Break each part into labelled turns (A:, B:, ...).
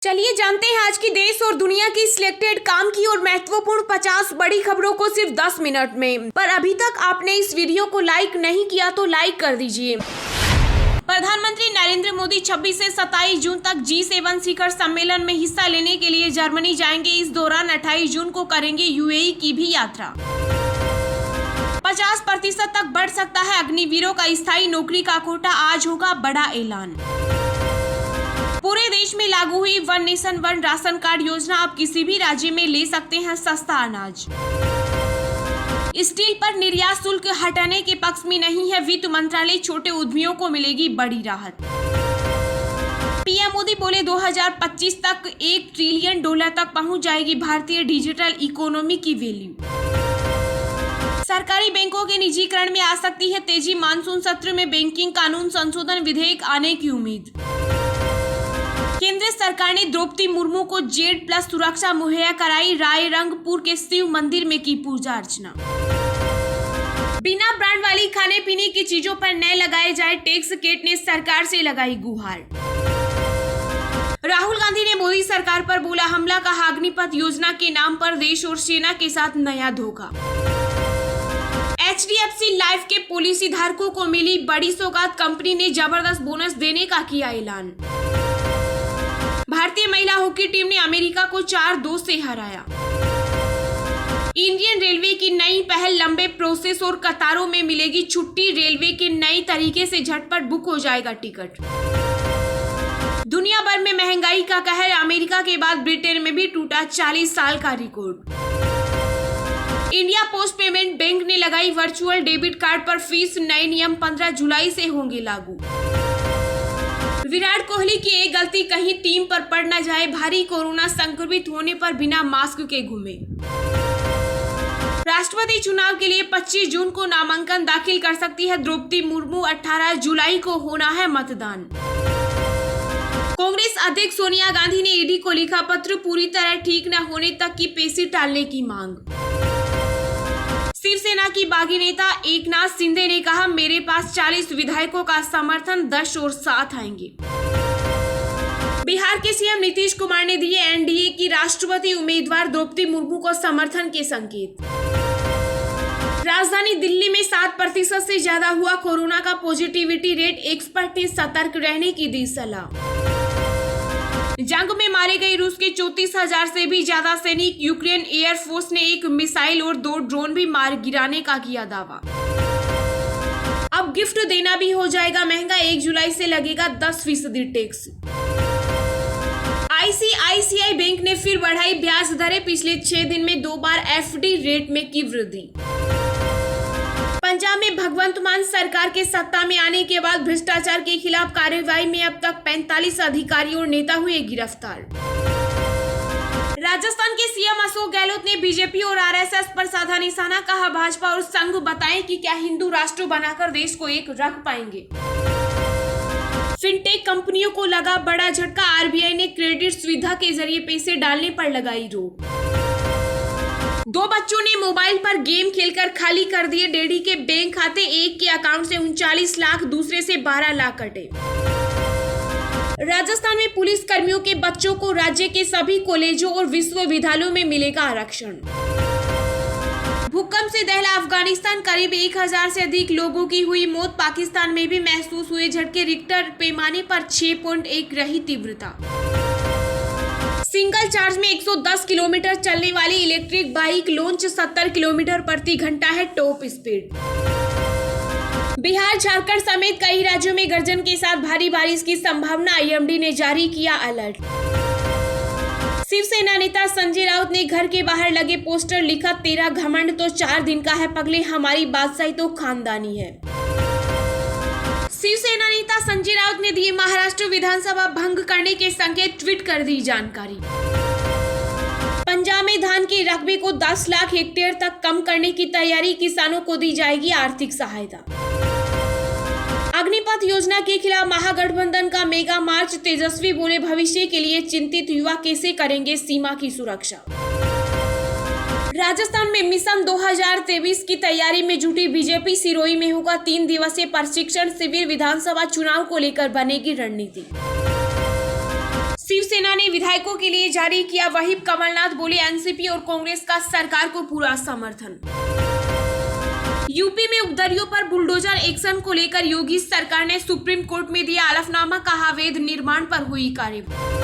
A: चलिए जानते हैं आज की देश और दुनिया की सिलेक्टेड काम की और महत्वपूर्ण 50 बड़ी खबरों को सिर्फ 10 मिनट में। पर अभी तक आपने इस वीडियो को लाइक नहीं किया तो लाइक कर दीजिए। प्रधानमंत्री नरेंद्र मोदी 26 से 27 जून तक G7 शिखर सम्मेलन में हिस्सा लेने के लिए जर्मनी जाएंगे। इस दौरान 28 जून को करेंगे यूएई की भी यात्रा। 50% तक बढ़ सकता है अग्निवीरों का स्थायी नौकरी का कोटा, आज होगा बड़ा ऐलान। पूरे देश में लागू हुई one nation one ration card योजना, अब किसी भी राज्य में ले सकते हैं सस्ता अनाज। स्टील पर निर्यात शुल्क हटाने के पक्ष में नहीं है वित्त मंत्रालय, छोटे उद्यमियों को मिलेगी बड़ी राहत। पीएम मोदी बोले 2025 तक $1 ट्रिलियन तक पहुंच जाएगी भारतीय डिजिटल इकोनॉमी की वैल्यू। सरकारी बैंकों के निजीकरण में आ सकती है तेजी, मानसून सत्र में बैंकिंग कानून संशोधन विधेयक आने की उम्मीद। केंद्र सरकार ने द्रौपदी मुर्मू को Z+ सुरक्षा मुहैया कराई, रायरंगपुर के शिव मंदिर में की पूजा अर्चना। बिना ब्रांड वाली खाने पीने की चीजों पर न लगाए जाए टैक्स, केट ने सरकार से लगाई गुहार। राहुल गांधी ने मोदी सरकार पर बोला हमला, कहा अग्निपथ योजना के नाम पर देश और सेना के साथ नया धोखा। HDFC लाइफ के पॉलिसी धारकों को मिली बड़ी सौगात, कंपनी ने जबरदस्त बोनस देने का किया ऐलान। भारतीय महिला हॉकी टीम ने अमेरिका को 4-2 से हराया। इंडियन रेलवे की नई पहल, लंबे प्रोसेस और कतारों में मिलेगी छुट्टी, रेलवे के नए तरीके से झटपट बुक हो जाएगा टिकट। दुनिया भर में महंगाई का कहर, अमेरिका के बाद ब्रिटेन में भी टूटा 40 साल का record. India post payment bank ने लगाई वर्चुअल डेबिट कार्ड पर फीस, नए नियम 15 जुलाई से होंगे लागू। विराट कोहली की एक गलती कहीं टीम पर पड़ न जाए, भारी कोरोना संक्रमित होने पर बिना मास्क के घूमे। राष्ट्रपति चुनाव के लिए 25 जून को नामांकन दाखिल कर सकती है द्रौपदी मुर्मू, 18 जुलाई को होना है मतदान। कांग्रेस अध्यक्ष सोनिया गांधी ने ईडी को लिखा पत्र, पूरी तरह ठीक न होने तक की पेशी टालने की मांग। शिवसेना की बागी नेता एकनाथ शिंदे ने कहा मेरे पास 40 विधायकों का समर्थन, 10 और साथ आएंगे। बिहार के सीएम नीतीश कुमार ने दिए एनडीए की राष्ट्रपति उम्मीदवार द्रौपदी मुर्मू को समर्थन के संकेत। राजधानी दिल्ली में 7% से ज्यादा हुआ कोरोना का पॉजिटिविटी रेट, एक्सपर्ट ने सतर्क रहने की दी सलाह। जंग में मारे गए रूस के 34,000 से भी ज्यादा सैनिक, यूक्रेन एयरफोर्स ने एक मिसाइल और 2 ड्रोन भी मार गिराने का किया दावा। अब गिफ्ट देना भी हो जाएगा महंगा, 1 जुलाई से लगेगा 10% टैक्स। ICICI बैंक ने फिर बढ़ाई ब्याज दरें, पिछले 6 दिन में 2 बार FD रेट में की वृद्धि। पंजाब में भगवंत मान सरकार के सत्ता में आने के बाद भ्रष्टाचार के खिलाफ कार्रवाई में अब तक 45 अधिकारी और नेता हुए गिरफ्तार। राजस्थान के सीएम अशोक गहलोत ने बीजेपी और RSS पर साधा निशाना, कहा भाजपा और संघ बताएं कि क्या हिंदू राष्ट्र बनाकर देश को एक रख पाएंगे। फिनटेक कंपनियों को लगा बड़ा झटका, RBI ने क्रेडिट सुविधा के जरिए पैसे डालने पर लगाई रोक। 2 बच्चों ने मोबाइल पर गेम खेलकर खाली कर दिए डैडी के बैंक खाते, एक के अकाउंट से 39 लाख, दूसरे से 12 लाख कटे। राजस्थान में पुलिस कर्मियों के बच्चों को राज्य के सभी कॉलेजों और विश्वविद्यालयों में मिलेगा आरक्षण। भूकंप से दहला अफगानिस्तान, करीब 1000 से अधिक लोगों की हुई मौत, पाकिस्तान में भी महसूस हुए झटके, रिक्टर पैमाने पर 6.1 रही तीव्रता। सिंगल चार्ज में 110 किलोमीटर चलने वाली इलेक्ट्रिक बाइक लॉन्च, 70 किलोमीटर प्रति घंटा है टॉप स्पीड। बिहार झारखंड समेत कई राज्यों में गर्जन के साथ भारी बारिश की संभावना, IMD ने जारी किया अलर्ट। शिवसेना नेता संजय राउत ने घर के बाहर लगे पोस्टर लिखा, तेरा घमंड तो 4 दिन का है पगले, हमारी बादशाही तो खानदानी है। शिवसेना नेता संजय राउत ने दिए महाराष्ट्र विधानसभा भंग करने के संकेत, ट्वीट कर दी जानकारी। पंजाब में धान के रकबे को 10 लाख हेक्टेयर तक कम करने की तैयारी, किसानों को दी जाएगी आर्थिक सहायता। अग्निपथ योजना के खिलाफ महागठबंधन का मेगा मार्च, तेजस्वी बोले भविष्य के लिए चिंतित युवा कैसे करेंगे सीमा की सुरक्षा। राजस्थान में मिशन 2023 की तैयारी में जुटी बीजेपी, सिरोही में होगा 3 दिवसीय प्रशिक्षण शिविर, विधानसभा चुनाव को लेकर बनेगी रणनीति। शिवसेना ने विधायकों के लिए जारी किया व्हिप, कमलनाथ बोले एनसीपी और कांग्रेस का सरकार को पूरा समर्थन। यूपी में उपदरियों पर बुलडोजर एक्शन को लेकर योगी सरकार ने सुप्रीम कोर्ट में दिया हलफनामा, कहा अवैध निर्माण पर हुई कार्रवाई।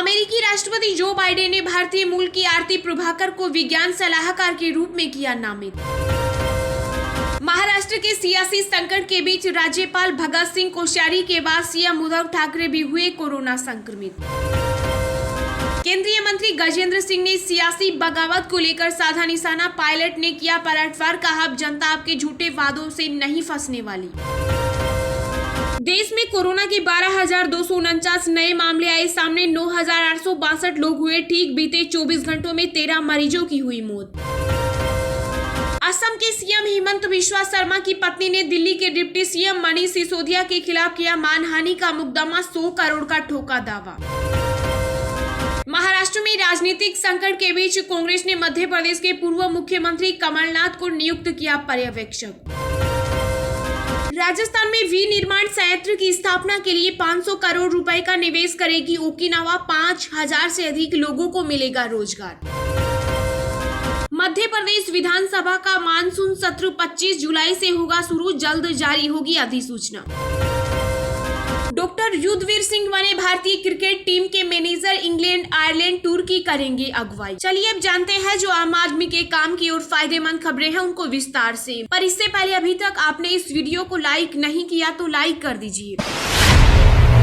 A: अमेरिकी राष्ट्रपति जो बाइडेन ने भारतीय मूल की आरती प्रभाकर को विज्ञान सलाहकार के रूप में किया नामित। महाराष्ट्र के सियासी संकट के बीच राज्यपाल भगत सिंह कोश्यारी के बाद सीएम उद्धव ठाकरे भी हुए कोरोना संक्रमित। केंद्रीय मंत्री गजेंद्र सिंह ने सियासी बगावत को लेकर साधा निशाना, पायलट ने किया पलटवार, कहा अब जनता आपके झूठे वादों से नहीं फंसने वाली। देश में कोरोना के 12,249 नए मामले आए सामने, 9,862 लोग हुए ठीक, बीते 24 घंटों में 13 मरीजों की हुई मौत। असम के सीएम हिमंत बिस्वा शर्मा की पत्नी ने दिल्ली के डिप्टी सीएम मनीष सिसोदिया के खिलाफ किया मानहानि का मुकदमा, 100 करोड़ का ठोका दावा। महाराष्ट्र में राजनीतिक संकट के बीच कांग्रेस ने मध्य प्रदेश के पूर्व मुख्यमंत्री कमलनाथ को नियुक्त किया पर्यवेक्षक। राजस्थान में विनिर्माण संयंत्र की स्थापना के लिए 500 करोड़ रुपए का निवेश करेगी ओकिनावा, 5,000 से अधिक लोगों को मिलेगा रोजगार। मध्य प्रदेश विधानसभा का मानसून सत्र 25 जुलाई से होगा शुरू, जल्द जारी होगी अधिसूचना। डॉक्टर युद्धवीर सिंह बने भारतीय क्रिकेट टीम के मैनेजर, इंग्लैंड आयरलैंड टूर की करेंगे अगुवाई। चलिए अब जानते हैं जो आम आदमी के काम की और फायदेमंद खबरें हैं उनको विस्तार से। पर इससे पहले अभी तक आपने इस वीडियो को लाइक नहीं किया तो लाइक कर दीजिए।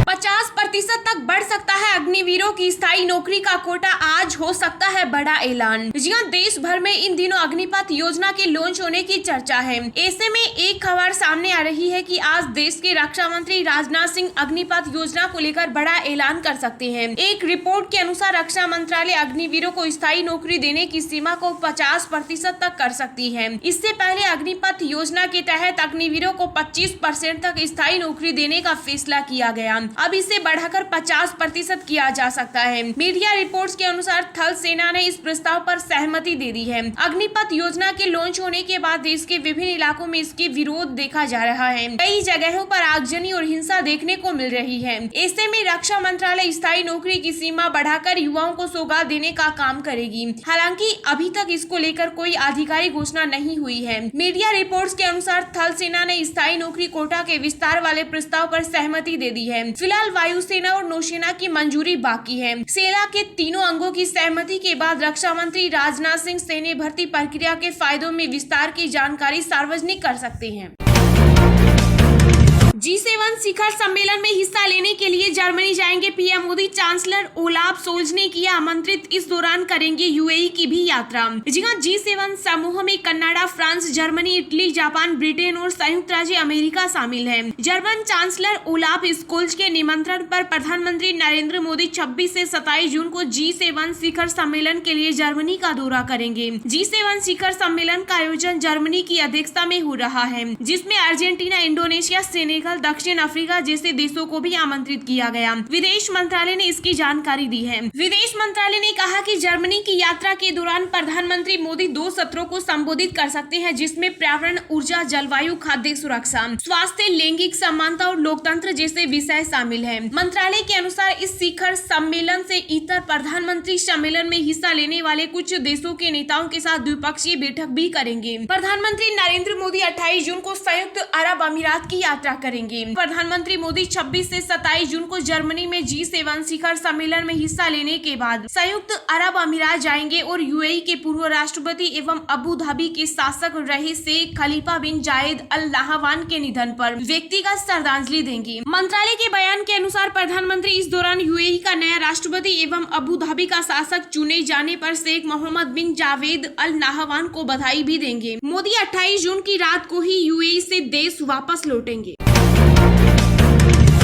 A: 50% तक बढ़ सकता है अग्निवीरों की स्थायी नौकरी का कोटा, आज हो सकता है बड़ा ऐलान। जी हां, देश भर में इन दिनों अग्निपथ योजना के लॉन्च होने की चर्चा है। ऐसे में एक खबर सामने आ रही है कि आज देश के रक्षा मंत्री राजनाथ सिंह अग्निपथ योजना को लेकर बड़ा ऐलान कर सकते हैं। एक रिपोर्ट के अनुसार रक्षा मंत्रालय अग्निवीरों को स्थायी नौकरी देने की सीमा को 50% तक कर सकती है। इससे पहले अग्निपथ योजना के तहत अग्निवीरों को 25% तक स्थायी नौकरी देने का फैसला किया गया। अब इसे बढ़ाकर 50% किया जा सकता है। मीडिया रिपोर्ट्स के अनुसार थल सेना ने इस प्रस्ताव पर सहमति दे दी है। अग्निपथ योजना के लॉन्च होने के बाद देश के विभिन्न इलाकों में इसके विरोध देखा जा रहा है। कई जगहों पर आगजनी और हिंसा देखने को मिल रही है। ऐसे में रक्षा मंत्रालय स्थायी नौकरी की सीमा बढ़ाकर युवाओं को सौगात देने का काम करेगी। हालांकि अभी तक इसको लेकर कोई आधिकारिक घोषणा नहीं हुई है। मीडिया रिपोर्ट्स के अनुसार थल सेना ने स्थायी नौकरी कोटा के विस्तार वाले प्रस्ताव पर सहमति दे दी है। फिलहाल वायुसेना और नौसेना की मंजूरी बाकी है। सेना के तीनों अंगों की सहमति के बाद रक्षा मंत्री राजनाथ सिंह सैन्य भर्ती प्रक्रिया के फायदों में विस्तार की जानकारी सार्वजनिक कर सकते हैं। G7 शिखर सम्मेलन में हिस्सा लेने के लिए जर्मनी जाएंगे PM Modi, chancellor Olaf Scholz ने किया आमंत्रित, इस दौरान करेंगे यूएई की भी यात्रा। जी हां, G7 समूह में Canada, France, Germany, Italy, Japan, Britain और संयुक्त राज्य अमेरिका शामिल है। जर्मन चांसलर ओलाफ स्कोल्ज के निमंत्रण पर प्रधानमंत्री नरेंद्र मोदी 26 से 27 जून को G7 शिखर सम्मेलन के लिए जर्मनी का दौरा करेंगे। G7 शिखर सम्मेलन का आयोजन जर्मनी की अध्यक्षता में हो रहा है, जिसमें अर्जेंटीना, इंडोनेशिया, सेनेगल, दक्षिण अफ्रीका जैसे देशों को भी आमंत्रित किया गया। विदेश मंत्रालय ने इसकी जानकारी दी है। विदेश मंत्रालय ने कहा कि जर्मनी की यात्रा के दौरान प्रधानमंत्री मोदी 2 सत्रों को संबोधित कर सकते हैं, जिसमें पर्यावरण, ऊर्जा, जलवायु, खाद्य सुरक्षा, स्वास्थ्य, लैंगिक समानता और लोकतंत्र जैसे विषय शामिल हैं। मंत्रालय के अनुसार इस शिखर सम्मेलन से इतर प्रधानमंत्री सम्मेलन में हिस्सा लेने वाले कुछ देशों के नेताओं के साथ द्विपक्षीय बैठक भी करेंगे। प्रधानमंत्री नरेंद्र मोदी 28 जून को संयुक्त अरब अमीरात की यात्रा करेंगे। प्रधानमंत्री मोदी 26 से 27 जून को जर्मनी में G7 शिखर सम्मेलन में हिस्सा लेने के बाद संयुक्त अरब अमीरात जाएंगे और यूएई के पूर्व राष्ट्रपति एवं अबू धाबी के शासक रहे शेख खलीफा बिन जायद अल नाहयान के निधन पर व्यक्तिगत श्रद्धांजलि देंगे। मंत्रालय के बयान के अनुसार प्रधानमंत्री इस दौरान यूएई का नया राष्ट्रपति एवं अबू धाबी का शासक चुने जाने पर शेख मोहम्मद बिन जावेद अल नाहयान को बधाई भी देंगे। मोदी 28 जून की रात को ही यूएई से देश वापस लौटेंगे।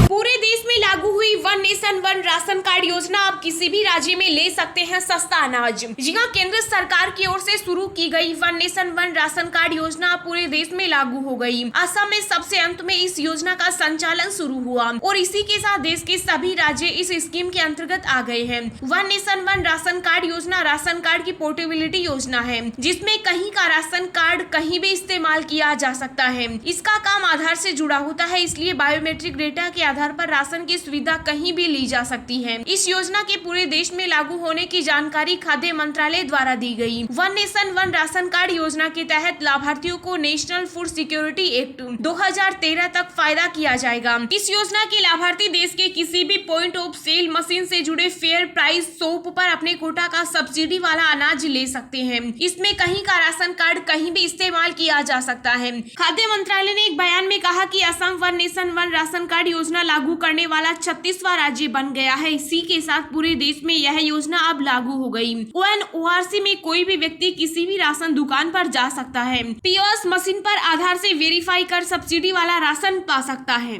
A: पूरे देश में लागू हुई one nation one ration card योजना, आप किसी भी राज्य में ले सकते हैं सस्ता अनाज। जी हां, केंद्र सरकार की ओर से शुरू की गई one nation one ration card योजना पूरे देश में लागू हो गई। असम में सबसे अंत में इस योजना का संचालन शुरू हुआ और इसी के साथ देश के सभी राज्य इस स्कीम के अंतर्गत आ गए हैं। One nation one ration card योजना राशन कार्ड की पोर्टेबिलिटी योजना है, जिसमें कहीं का राशन कार्ड कहीं भी इस्तेमाल किया जा सकता है। इसका काम आधार से जुड़ा होता है, इसलिए बायोमेट्रिक डेटा के आधार आधार पर राशन की सुविधा कहीं भी ली जा सकती है। इस योजना के पूरे देश में लागू होने की जानकारी खाद्य मंत्रालय द्वारा दी गई। One nation one ration card योजना के तहत लाभार्थियों को नेशनल फूड सिक्योरिटी एक्ट 2013 तक फायदा किया जाएगा। इस योजना के लाभार्थी देश के किसी भी पॉइंट ऑफ सेल मशीन से जुड़े फेयर प्राइस शॉप पर अपने कोटा का सब्सिडी वाला अनाज ले सकते हैं। इसमें कहीं का राशन कार्ड कहीं भी इस्तेमाल किया जा सकता है। खाद्य मंत्रालय ने एक बयान में कहा कि Assam one nation one ration card योजना लागू करने वाला 36वां राज्य बन गया है। इसी के साथ पूरे देश में यह योजना अब लागू हो गई। ONORC में कोई भी व्यक्ति किसी भी राशन दुकान पर जा सकता है, POS मशीन पर आधार से वेरीफाई कर सब्सिडी वाला राशन पा सकता है।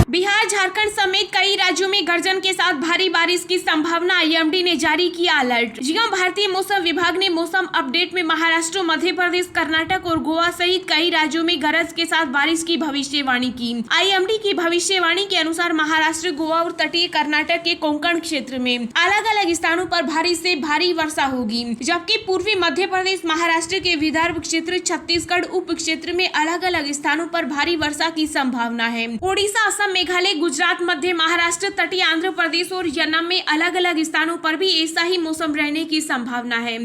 A: बिहार झारखंड समेत कई राज्यों में गर्जन के साथ भारी बारिश की संभावना। IMD ने जारी किया अलर्ट। जी हां, भारतीय मौसम विभाग ने मौसम अपडेट में महाराष्ट्र, मध्य प्रदेश, कर्नाटक और गोवा सहित कई राज्यों में गरज के साथ बारिश की भविष्यवाणी की। IMD की भविष्यवाणी के अनुसार महाराष्ट्र, गोवा और तटीय कर्नाटक के कोंकण क्षेत्र में अलग अलग स्थानों पर भारी से भारी वर्षा होगी, जबकि पूर्वी मध्य प्रदेश, महाराष्ट्र के विदर्भ क्षेत्र, छत्तीसगढ़ उप क्षेत्र में अलग अलग स्थानों पर भारी वर्षा की संभावना है। ओडिशा, असम, मेघालय, गुजरात, मध्य महाराष्ट्र, तटीय आंध्र प्रदेश और यन्नम में अलग अलग स्थानों पर भी ऐसा ही मौसम रहने की संभावना है।